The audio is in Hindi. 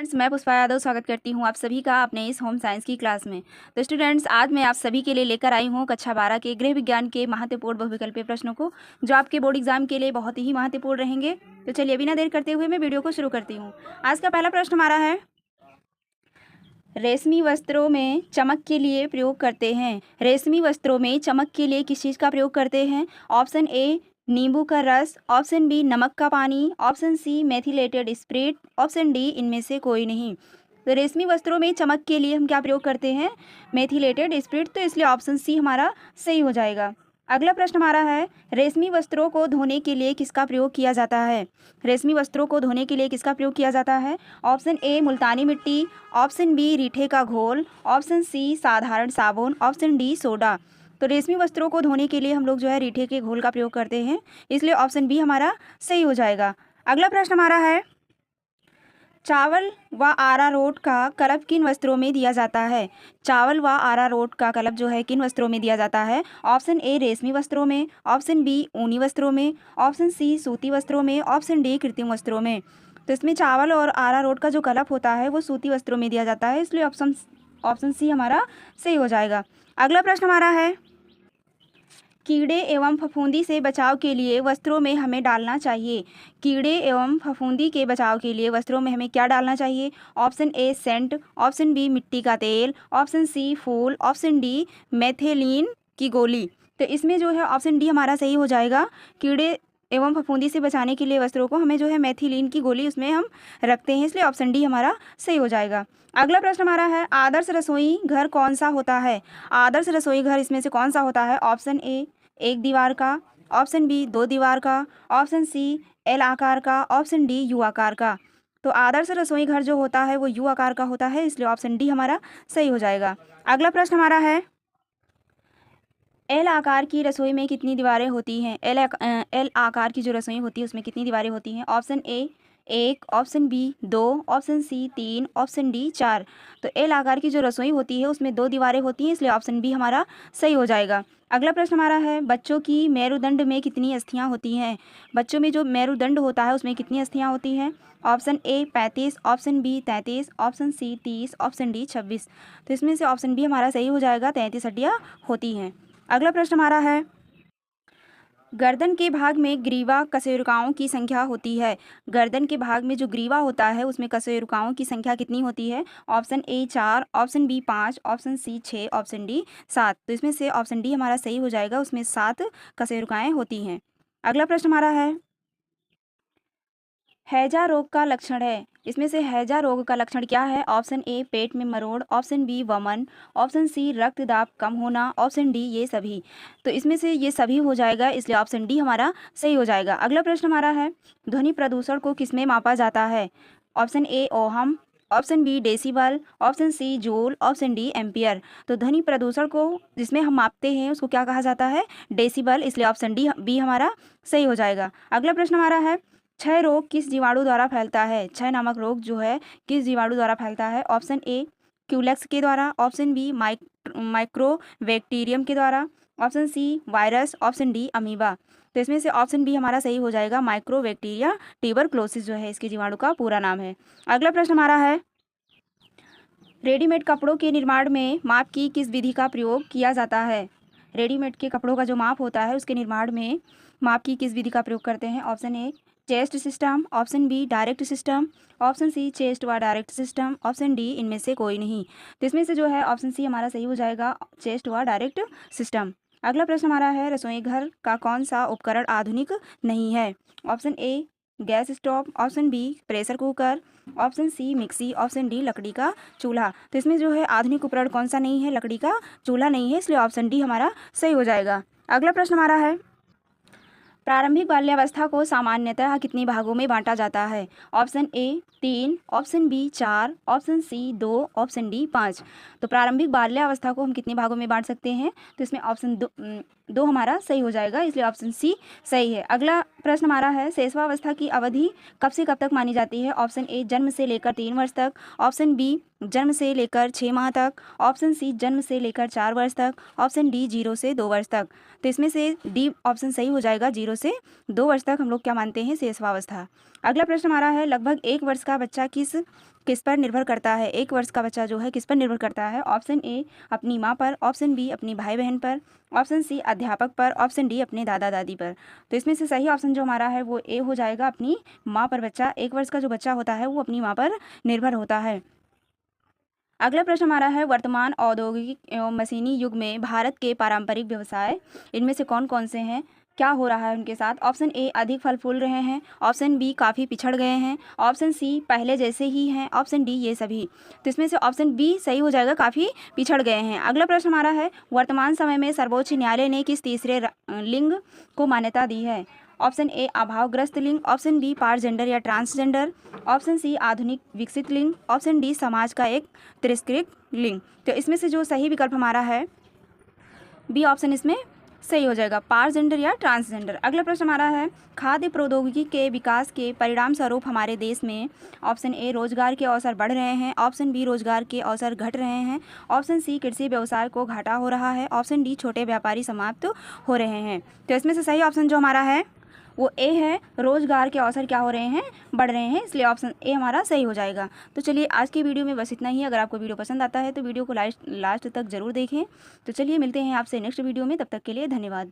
फ्रेंड्स, मैं पुष्पा यादव स्वागत करती हूँ आप सभी का अपने इस होम साइंस की क्लास में। तो स्टूडेंट्स, आज मैं आप सभी के लिए लेकर आई हूँ कक्षा 12 के गृह विज्ञान के महत्वपूर्ण बहुविकल्पीय प्रश्नों को, जो आपके बोर्ड एग्जाम के लिए बहुत ही महत्वपूर्ण रहेंगे। तो चलिए बिना देर करते हुए मैं वीडियो को शुरू करती हूँ। आज का पहला प्रश्न हमारा है, रेशमी वस्त्रों में चमक के लिए प्रयोग करते हैं। रेशमी वस्त्रों में चमक के लिए किस चीज़ का प्रयोग करते हैं? ऑप्शन ए नींबू का रस, ऑप्शन बी नमक का पानी, option C methylated spirit, option D इनमें से कोई नहीं। तो रेशमी वस्त्रों में चमक के लिए हम क्या प्रयोग करते हैं? मेथिलेटेड स्पिरिट, तो इसलिए ऑप्शन सी हमारा सही हो जाएगा। अगला प्रश्न हमारा है, रेशमी वस्त्रों को धोने के लिए किसका प्रयोग किया जाता है? रेशमी वस्त्रों को धोने के लिए किसका प्रयोग किया जाता है? ऑप्शन ए मुल्तानी मिट्टी, ऑप्शन बी रीठे का घोल, ऑप्शन सी साधारण साबुन, ऑप्शन डी सोडा। तो रेशमी वस्त्रों को धोने के लिए हम लोग जो है रीठे के घोल का प्रयोग करते हैं, इसलिए ऑप्शन बी हमारा सही हो जाएगा। अगला प्रश्न हमारा है, चावल व अरारोट का कलप किन वस्त्रों में दिया जाता है? चावल व अरारोट का कलप जो है किन वस्त्रों में दिया जाता है? ऑप्शन ए रेशमी वस्त्रों में, ऑप्शन बी ऊनी वस्त्रों में, ऑप्शन सी सूती वस्त्रों में, ऑप्शन डी कृत्रिम वस्त्रों में। तो इसमें चावल और अरारोट का जो कलप होता है वो सूती वस्त्रों में दिया जाता है, इसलिए ऑप्शन सी हमारा सही हो जाएगा। अगला प्रश्न हमारा है, कीड़े एवं फफूंदी से बचाव के लिए वस्त्रों में हमें डालना चाहिए। कीड़े एवं फफूंदी के बचाव के लिए वस्त्रों में हमें क्या डालना चाहिए? Option A scent, option B मिट्टी का तेल, ऑप्शन सी फूल, ऑप्शन डी मेथिलीन की गोली। तो इसमें जो है ऑप्शन डी हमारा सही हो जाएगा। कीड़े एवं फफूंदी से बचाने के लिए वस्त्रों को हमें जो है मेथिलीन की गोली उसमें हम रखते हैं, इसलिए ऑप्शन डी हमारा सही हो जाएगा। अगला प्रश्न हमारा है, आदर्श रसोई घर कौन सा होता है? आदर्श रसोई घर इसमें से कौन सा होता है? ऑप्शन ए एक दीवार का, ऑप्शन बी दो दीवार का, ऑप्शन सी एल आकार का, ऑप्शन डी यू आकार का। तो आदर्श रसोई घर जो होता है वो यू आकार का होता है, इसलिए ऑप्शन डी हमारा सही हो जाएगा। अगला प्रश्न हमारा है, एल आकार की रसोई में कितनी दीवारें होती हैं? एल आकार की जो रसोई होती है उसमें कितनी दीवारें होती हैं? ऑप्शन ए एक, ऑप्शन बी दो, ऑप्शन सी तीन, ऑप्शन डी चार। तो एल आकार की जो रसोई होती है उसमें दो दीवारें होती हैं, इसलिए ऑप्शन बी हमारा सही हो जाएगा। अगला प्रश्न हमारा है, बच्चों की मेरुदंड में कितनी अस्थियां होती हैं? बच्चों में जो मेरुदंड होता है उसमें कितनी अस्थियां होती हैं? Option A 35, option B 33, option C 30, option D 26। तो इसमें से ऑप्शन बी हमारा सही हो जाएगा, 33 हड्डियाँ होती हैं। अगला प्रश्न हमारा है, गर्दन के भाग में ग्रीवा कशेरुकाओं की संख्या होती है। गर्दन के भाग में जो ग्रीवा होता है उसमें कशेरुकाओं की संख्या कितनी होती है? Option A 4, option B 5, option C 6, option D 7। तो इसमें से ऑप्शन डी हमारा सही हो जाएगा, उसमें 7 कशेरुकाएँ होती हैं। अगला प्रश्न हमारा है, हैजा रोग का लक्षण है। इसमें से हैजा रोग का लक्षण क्या है? ऑप्शन ए पेट में मरोड़, ऑप्शन बी वमन, ऑप्शन सी रक्त दाब कम होना, ऑप्शन डी ये सभी। तो इसमें से ये सभी हो जाएगा, इसलिए ऑप्शन डी हमारा सही हो जाएगा। अगला प्रश्न हमारा है, ध्वनि प्रदूषण को किसमें मापा जाता है? Option A ohm, option B decibel, option C joule, option D ampere. तो ध्वनि प्रदूषण को जिसमें हम मापते हैं उसको क्या कहा जाता है? डेसिबल, इसलिए ऑप्शन डी बी हमारा सही हो जाएगा। अगला प्रश्न हमारा है, क्षय रोग किस जीवाणु द्वारा फैलता है? क्षय नामक रोग जो है किस जीवाणु द्वारा फैलता है? ऑप्शन ए क्यूलेक्स के द्वारा, ऑप्शन बी माइक्रोबैक्टीरियम के द्वारा, option C virus, option D amoeba. तो इसमें से ऑप्शन बी हमारा सही हो जाएगा, माइक्रोबैक्टीरिया ट्यूबरक्लोसिस जो है इसके जीवाणु का पूरा नाम है। अगला प्रश्न हमारा है, रेडीमेड कपड़ों के निर्माण में माप की किस विधि का प्रयोग किया जाता है? रेडीमेड के कपड़ों का जो माप होता है उसके निर्माण में माप की किस विधि का प्रयोग करते हैं? Option A chest system, option B direct system, option C chest व डायरेक्ट सिस्टम, ऑप्शन डी इनमें से कोई नहीं। तो इसमें से जो है ऑप्शन सी हमारा सही हो जाएगा, चेस्ट व डायरेक्ट सिस्टम। अगला प्रश्न हमारा है, रसोई घर का कौन सा उपकरण आधुनिक नहीं है? Option A gas stove, option B pressure cooker, option C mixie, option D लकड़ी का चूल्हा। तो इसमें जो है आधुनिक उपकरण कौन सा नहीं है? लकड़ी का चूल्हा नहीं है, इसलिए ऑप्शन डी हमारा सही हो जाएगा। अगला प्रश्न हमारा है, प्रारंभिक बाल्यावस्था को सामान्यतः कितने भागों में बांटा जाता है? Option A 3, option B 4, option C 2, option D 5। तो प्रारंभिक बाल्यावस्था को हम कितने भागों में बांट सकते हैं? तो इसमें ऑप्शन दो हमारा सही हो जाएगा, इसलिए ऑप्शन सी सही है। अगला प्रश्न हमारा है, शैशवावस्था की अवधि कब से कब तक मानी जाती है? ऑप्शन ए जन्म से लेकर 3 वर्ष तक, ऑप्शन बी जन्म से लेकर 6 माह तक, ऑप्शन सी जन्म से लेकर 4 वर्ष तक, ऑप्शन डी 0 से 2 वर्ष तक। तो इसमें से डी ऑप्शन सही हो जाएगा, 0 से 2 वर्ष तक हम लोग क्या मानते हैं? शैशवावस्था। अगला प्रश्न हमारा है, लगभग 1 वर्ष का बच्चा किस किस पर निर्भर करता है? 1 वर्ष का बच्चा जो है किस पर निर्भर करता है? ऑप्शन ए अपनी माँ पर, ऑप्शन बी अपनी भाई-बहन पर, ऑप्शन सी अध्यापक पर, ऑप्शन डी अपने दादा-दादी पर। तो इसमें से सही ऑप्शन जो हमारा है वो ए हो जाएगा, अपनी माँ पर बच्चा 1 वर्ष का जो बच्चा होता है वो अपनी माँ पर निर्भर होता है। अगला प्रश्न हमारा है, वर्तमान औद्योगिक एवं मशीनी युग में भारत के पारंपरिक व्यवसाय इनमें से कौन-कौन से हैं? क्या हो रहा है उनके साथ? ऑप्शन ए अधिक फल फूल रहे हैं, ऑप्शन बी काफ़ी पिछड़ गए हैं, ऑप्शन सी पहले जैसे ही हैं, ऑप्शन डी ये सभी। तो इसमें से ऑप्शन बी सही हो जाएगा, काफ़ी पिछड़ गए हैं। अगला प्रश्न हमारा है, वर्तमान समय में सर्वोच्च न्यायालय ने किस तीसरे लिंग को मान्यता दी है? ऑप्शन ए अभावग्रस्त लिंग, ऑप्शन बी पारजेंडर या ट्रांसजेंडर, ऑप्शन सी आधुनिक विकसित लिंग, ऑप्शन डी समाज का एक तिरस्कृत लिंग। तो इसमें से जो सही विकल्प हमारा है बी ऑप्शन इसमें सही हो जाएगा, पारजेंडर या ट्रांसजेंडर। अगला प्रश्न हमारा है, खाद्य प्रौद्योगिकी के विकास के परिणाम स्वरूप हमारे देश में ऑप्शन ए रोजगार के अवसर बढ़ रहे हैं, ऑप्शन बी रोजगार के अवसर घट रहे हैं, ऑप्शन सी कृषि व्यवसाय को घाटा हो रहा है, ऑप्शन डी छोटे व्यापारी समाप्त हो रहे हैं। तो इसमें से सही ऑप्शन जो हमारा है वो ए है, रोजगार के अवसर क्या हो रहे हैं, बढ़ रहे हैं, इसलिए ऑप्शन ए हमारा सही हो जाएगा। तो चलिए आज की वीडियो में बस इतना ही। अगर आपको वीडियो पसंद आता है तो वीडियो को लास्ट तक जरूर देखें। तो चलिए मिलते हैं आपसे नेक्स्ट वीडियो में, तब तक के लिए धन्यवाद।